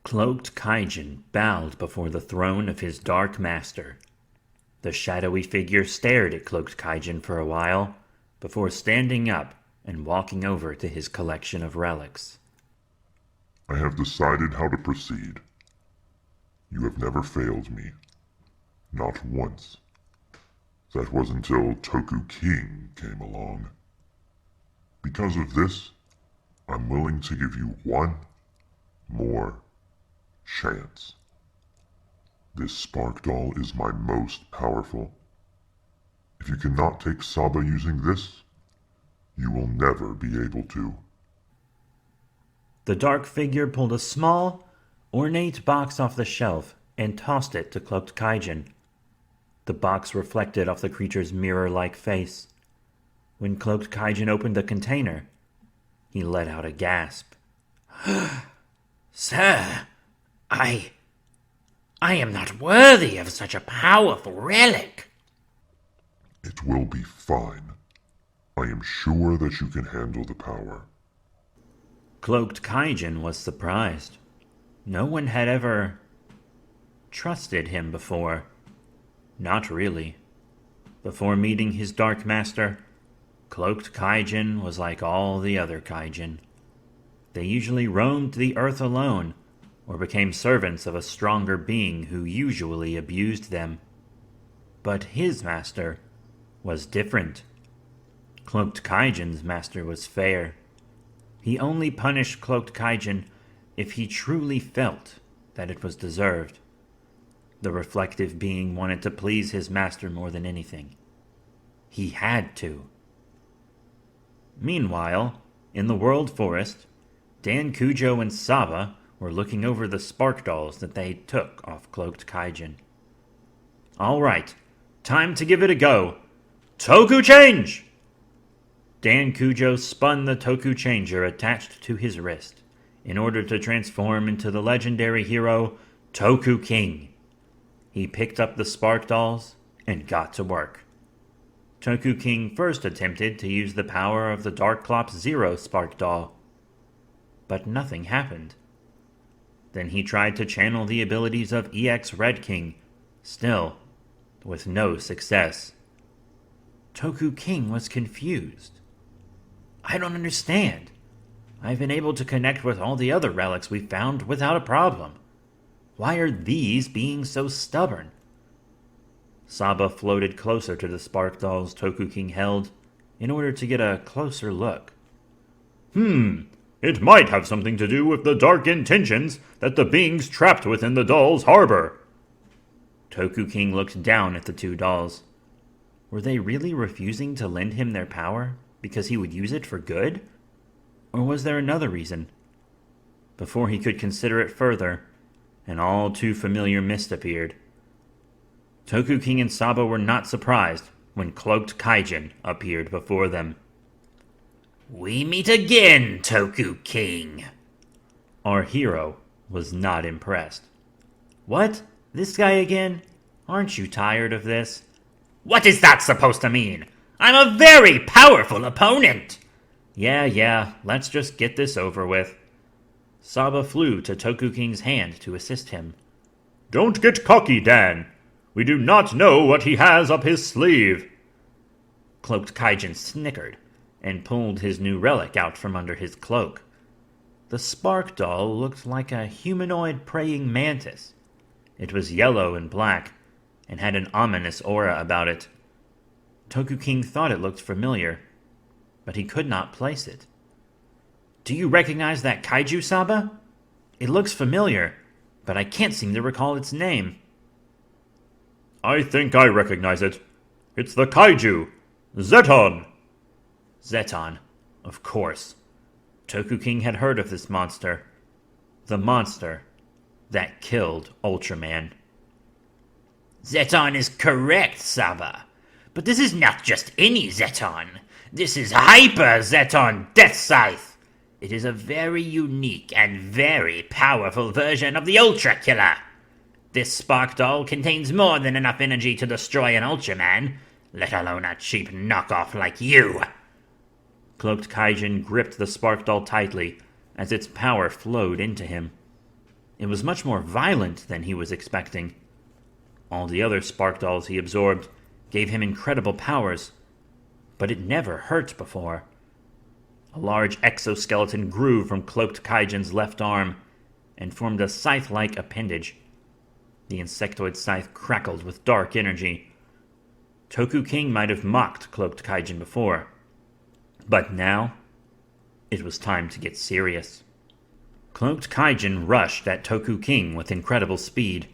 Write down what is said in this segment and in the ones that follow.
Cloaked Kaijin bowed before the throne of his dark master. The shadowy figure stared at Cloaked Kaijin for a while, before standing up and walking over to his collection of relics. I have decided how to proceed. You have never failed me. Not once. That was until Toku King came along. Because of this, I'm willing to give you one more chance. This spark doll is my most powerful. If you cannot take Saba using this, you will never be able to. The dark figure pulled a small, ornate box off the shelf and tossed it to Cloaked Kaijin. The box reflected off the creature's mirror-like face. When Cloaked Kaijin opened the container, he let out a gasp. Sir, I am not worthy of such a powerful relic. It will be fine. I am sure that you can handle the power. Cloaked Kaijin was surprised. No one had ever trusted him before. Not really. Before meeting his dark master, Cloaked Kaijin was like all the other Kaijin. They usually roamed the earth alone, or became servants of a stronger being who usually abused them. But his master was different. Cloaked Kaijin's master was fair. He only punished Cloaked Kaijin if he truly felt that it was deserved. The reflective being wanted to please his master more than anything. He had to. Meanwhile, in the World Forest, Dan Kujo and Saba were looking over the spark dolls that they took off Cloaked Kaijin. All right, time to give it a go. Toku change! Dan Kujo spun the Toku changer attached to his wrist in order to transform into the legendary hero Toku King. He picked up the spark dolls and got to work. Toku King first attempted to use the power of the Darkclops Zero spark doll, but nothing happened. Then he tried to channel the abilities of EX Red King, still with no success. Toku King was confused. I don't understand. I've been able to connect with all the other relics we found without a problem. Why are these being so stubborn? Saba floated closer to the spark dolls Toku King held in order to get a closer look. It might have something to do with the dark intentions that the beings trapped within the dolls harbor. Toku King looked down at the two dolls. Were they really refusing to lend him their power because he would use it for good? Or was there another reason? Before he could consider it further, an all too familiar mist appeared. Toku King and Saba were not surprised when Cloaked Kaijin appeared before them. We meet again, Toku King. Our hero was not impressed. What? This guy again? Aren't you tired of this? What is that supposed to mean? I'm a very powerful opponent. Yeah, let's just get this over with. Saba flew to Toku King's hand to assist him. Don't get cocky, Dan. We do not know what he has up his sleeve. Cloaked Kaijin snickered and pulled his new relic out from under his cloak. The spark doll looked like a humanoid praying mantis. It was yellow and black, and had an ominous aura about it. Toku King thought it looked familiar, but he could not place it. Do you recognize that kaiju, Saba? It looks familiar, but I can't seem to recall its name. I think I recognize it. It's the kaiju, Zeton. Zeton, of course. Toku King had heard of this monster. The monster that killed Ultraman. Zeton is correct, Saba. But this is not just any Zeton. This is Hyper Zeton Death Scythe. It is a very unique and very powerful version of the Ultra Killer. This spark doll contains more than enough energy to destroy an Ultraman, let alone a cheap knockoff like you. Cloaked Kaijin gripped the spark doll tightly as its power flowed into him. It was much more violent than he was expecting. All the other spark dolls he absorbed gave him incredible powers, but it never hurt before. A large exoskeleton grew from Cloaked Kaijin's left arm and formed a scythe-like appendage. The insectoid scythe crackled with dark energy. Toku King might have mocked Cloaked Kaijin before, but now it was time to get serious. Cloaked Kaijin rushed at Toku King with incredible speed.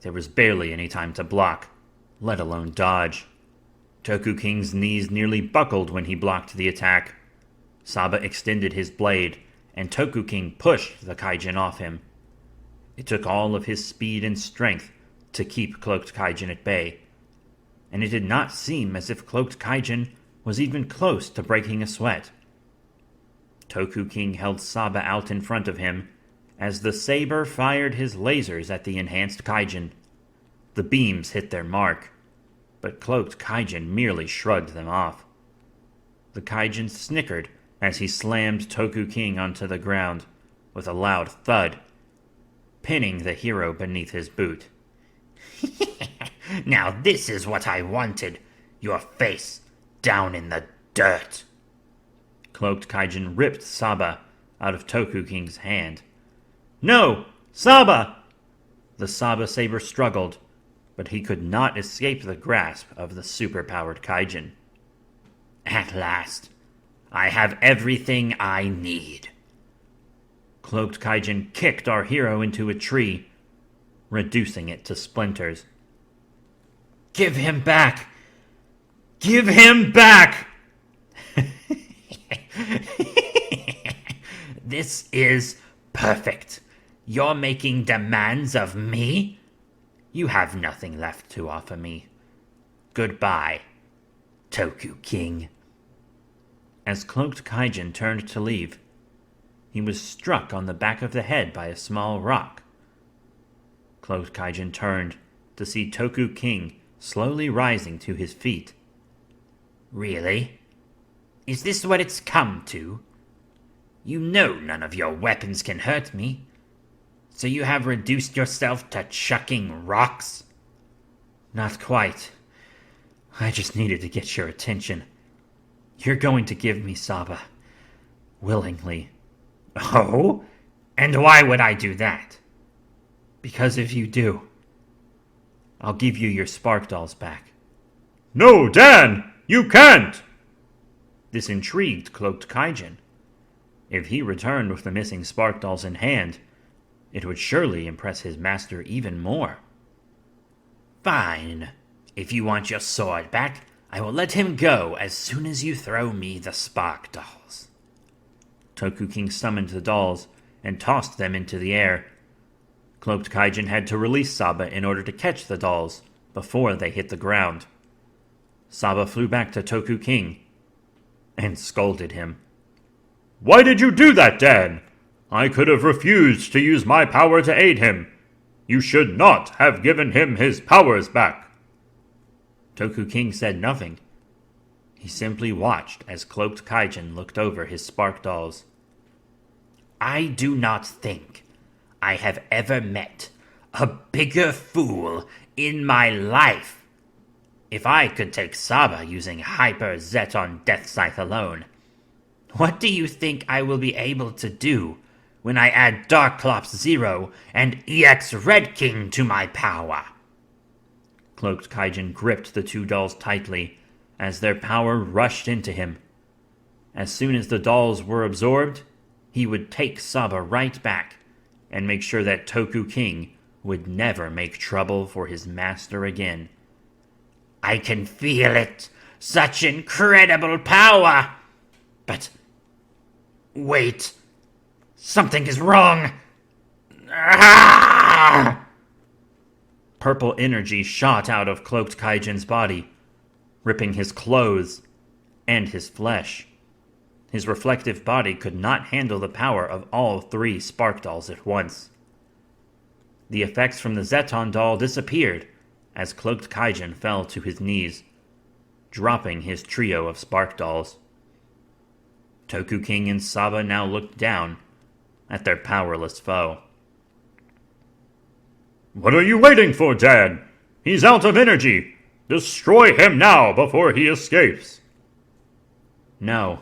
There was barely any time to block, let alone dodge. Toku King's knees nearly buckled when he blocked the attack. Saba extended his blade, and Toku King pushed the Kaijin off him. It took all of his speed and strength to keep Cloaked Kaijin at bay, and it did not seem as if Cloaked Kaijin was even close to breaking a sweat. Toku King held Saba out in front of him as the saber fired his lasers at the enhanced Kaijin. The beams hit their mark, but Cloaked Kaijin merely shrugged them off. The Kaijin snickered as he slammed Toku King onto the ground with a loud thud, pinning the hero beneath his boot. Now this is what I wanted. Your face down in the dirt. Cloaked Kaijin ripped Saba out of Toku King's hand. No! Saba! The Saba saber struggled, but he could not escape the grasp of the superpowered Kaijin. At last, I have everything I need. Cloaked Kaijin kicked our hero into a tree, reducing it to splinters. Give him back! Give him back! This is perfect. You're making demands of me? You have nothing left to offer me. Goodbye, Toku King. As Cloaked Kaijin turned to leave, he was struck on the back of the head by a small rock. Cloaked Kaijin turned to see Toku King slowly rising to his feet. Really? Is this what it's come to? You know none of your weapons can hurt me, so you have reduced yourself to chucking rocks? Not quite. I just needed to get your attention. You're going to give me Saba. Willingly. Oh? And why would I do that? Because if you do, I'll give you your spark dolls back. No, Dan! You can't! This intrigued Cloaked Kaijin. If he returned with the missing spark dolls in hand, it would surely impress his master even more. Fine. If you want your sword back, I will let him go as soon as you throw me the spark dolls. Toku King summoned the dolls and tossed them into the air. Cloaked Kaijin had to release Saba in order to catch the dolls before they hit the ground. Saba flew back to Toku King and scolded him. Why did you do that, Dan? I could have refused to use my power to aid him. You should not have given him his powers back. Toku King said nothing. He simply watched as Cloaked Kaijin looked over his spark dolls. I do not think I have ever met a bigger fool in my life. If I could take Saba using Hyper Zeton Death Scythe alone, what do you think I will be able to do when I add Darklops Zero and EX Red King to my power? Cloaked Kaijin gripped the two dolls tightly as their power rushed into him. As soon as the dolls were absorbed, he would take Saba right back and make sure that Toku King would never make trouble for his master again. I can feel it! Such incredible power! But wait, something is wrong! Ah! Purple energy shot out of Cloaked Kaijin's body, ripping his clothes and his flesh. His reflective body could not handle the power of all three spark dolls at once. The effects from the Zeton doll disappeared as Cloaked Kaijin fell to his knees, dropping his trio of spark dolls. Toku King and Saba now looked down at their powerless foe. What are you waiting for, Dan? He's out of energy. Destroy him now before he escapes. No.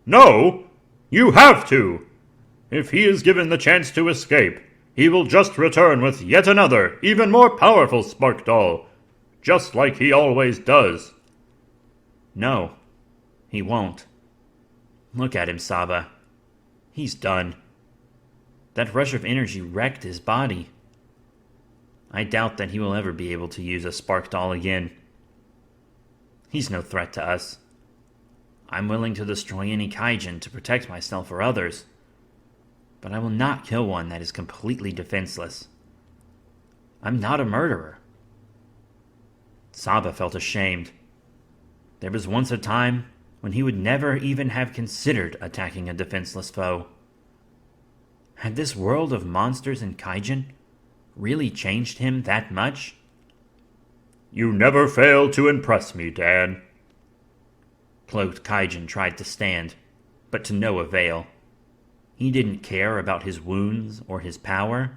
No? You have to! If he is given the chance to escape, he will just return with yet another, even more powerful Spark Doll, just like he always does. No, he won't. Look at him, Saba. He's done. That rush of energy wrecked his body. I doubt that he will ever be able to use a Spark Doll again. He's no threat to us. I'm willing to destroy any Kaijin to protect myself or others, but I will not kill one that is completely defenseless. I'm not a murderer. Saba felt ashamed. There was once a time when he would never even have considered attacking a defenseless foe. Had this world of monsters and Kaijin really changed him that much? You never fail to impress me, Dan. Cloaked Kaijin tried to stand, but to no avail. He didn't care about his wounds or his power.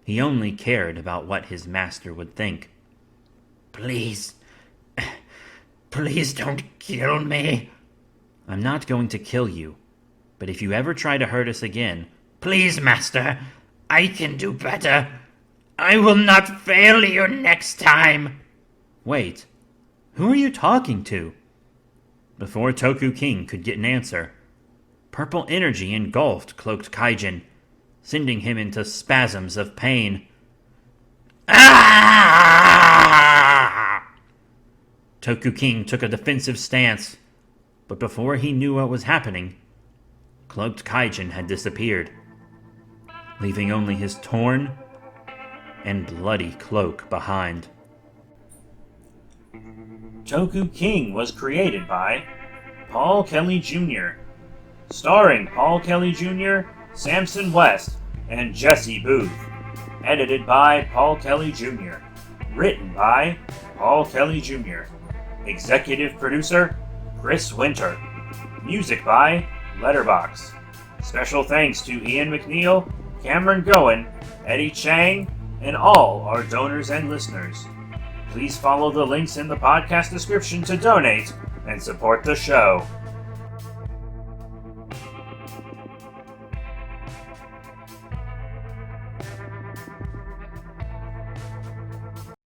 He only cared about what his master would think. Please. Please don't kill me. I'm not going to kill you, but if you ever try to hurt us again... Please, Master. I can do better. I will not fail you next time. Wait. Who are you talking to? Before Toku King could get an answer, purple energy engulfed Cloaked Kaijin, sending him into spasms of pain. Ah! Toku King took a defensive stance, but before he knew what was happening, Cloaked Kaijin had disappeared, leaving only his torn and bloody cloak behind. Toku King was created by Paul Kelly Jr., starring Paul Kelly Jr., Samson West, and Jesse Booth. Edited by Paul Kelly Jr. Written by Paul Kelly Jr. Executive producer Chris Winter. Music by Letterbox. Special thanks to Ian McNeil, Cameron Goen, Eddie Chang, and all our donors and listeners. Please follow the links in the podcast description to donate and support the show.